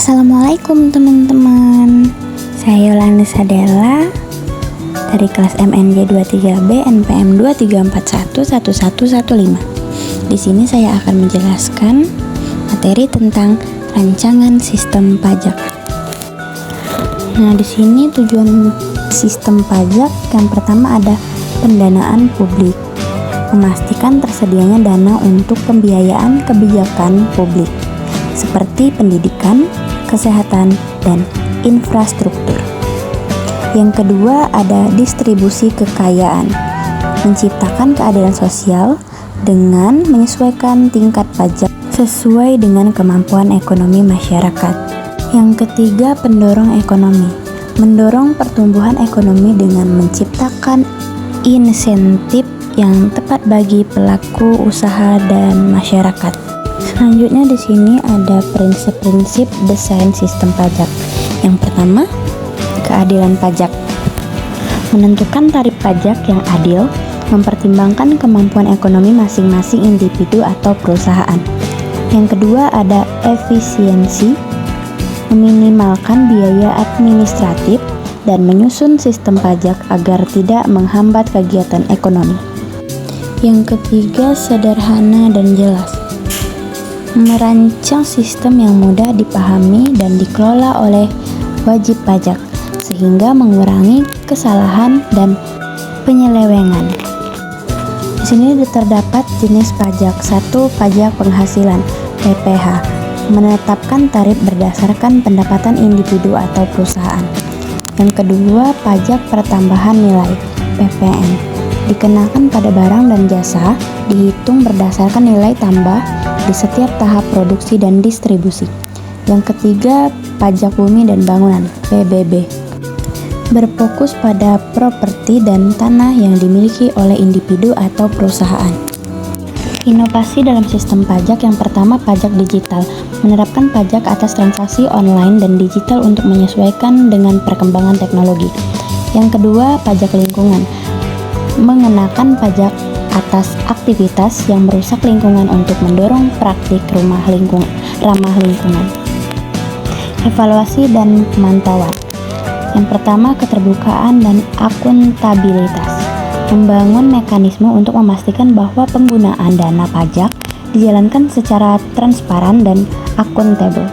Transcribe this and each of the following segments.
Assalamualaikum teman-teman. Saya Yolanda Sadela dari kelas MNJ 23B NPM 23411115. Di sini saya akan menjelaskan materi tentang rancangan sistem pajak. Nah, di sini tujuan sistem pajak yang pertama ada pendanaan publik. Memastikan tersedianya dana untuk pembiayaan kebijakan publik seperti pendidikan, kesehatan, dan infrastruktur. Yang kedua ada distribusi kekayaan, menciptakan keadilan sosial dengan menyesuaikan tingkat pajak sesuai dengan kemampuan ekonomi masyarakat. Yang ketiga pendorong ekonomi, mendorong pertumbuhan ekonomi dengan menciptakan insentif yang tepat bagi pelaku usaha dan masyarakat. Selanjutnya di sini ada prinsip-prinsip desain sistem pajak. Yang pertama, keadilan pajak. Menentukan tarif pajak yang adil, mempertimbangkan kemampuan ekonomi masing-masing individu atau perusahaan. Yang kedua ada efisiensi, meminimalkan biaya administratif dan menyusun sistem pajak agar tidak menghambat kegiatan ekonomi. Yang ketiga, sederhana dan jelas. Merancang sistem yang mudah dipahami dan dikelola oleh wajib pajak sehingga mengurangi kesalahan dan penyelewengan. Di sini terdapat jenis pajak. 1. Pajak penghasilan (PPh), menetapkan tarif berdasarkan pendapatan individu atau perusahaan. Yang kedua, pajak pertambahan nilai (PPN), dikenakan pada barang dan jasa, dihitung berdasarkan nilai tambah di setiap tahap produksi dan distribusi. Yang ketiga, pajak bumi dan bangunan (PBB), berfokus pada properti dan tanah yang dimiliki oleh individu atau perusahaan. Inovasi dalam sistem pajak yang pertama, pajak digital, menerapkan pajak atas transaksi online dan digital untuk menyesuaikan dengan perkembangan teknologi. Yang kedua, pajak lingkungan, mengenakan pajak atas aktivitas yang merusak lingkungan untuk mendorong praktik ramah lingkungan. Evaluasi dan pemantauan. Yang pertama, keterbukaan dan akuntabilitas, membangun mekanisme untuk memastikan bahwa penggunaan dana pajak dijalankan secara transparan dan akuntabel.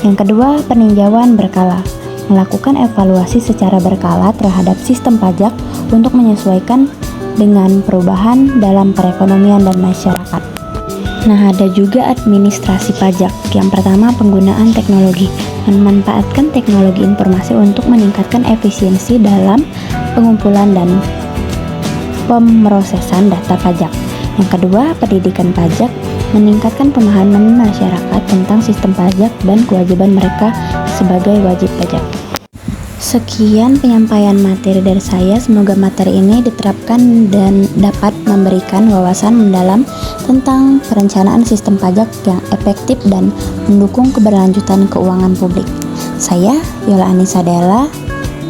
Yang kedua, peninjauan berkala, melakukan evaluasi secara berkala terhadap sistem pajak untuk menyesuaikan dengan perubahan dalam perekonomian dan masyarakat. Nah, ada juga administrasi pajak. Yang pertama, penggunaan teknologi, memanfaatkan teknologi informasi untuk meningkatkan efisiensi dalam pengumpulan dan pemrosesan data pajak. Yang kedua, pendidikan pajak, meningkatkan pemahaman masyarakat tentang sistem pajak dan kewajiban mereka sebagai wajib pajak. Sekian penyampaian materi dari saya. Semoga materi ini diterapkan dan dapat memberikan wawasan mendalam tentang perencanaan sistem pajak yang efektif dan mendukung keberlanjutan keuangan publik. Saya, Yolanda Sadela,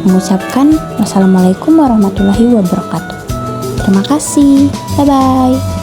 mengucapkan wassalamualaikum warahmatullahi wabarakatuh. Terima kasih. Bye-bye.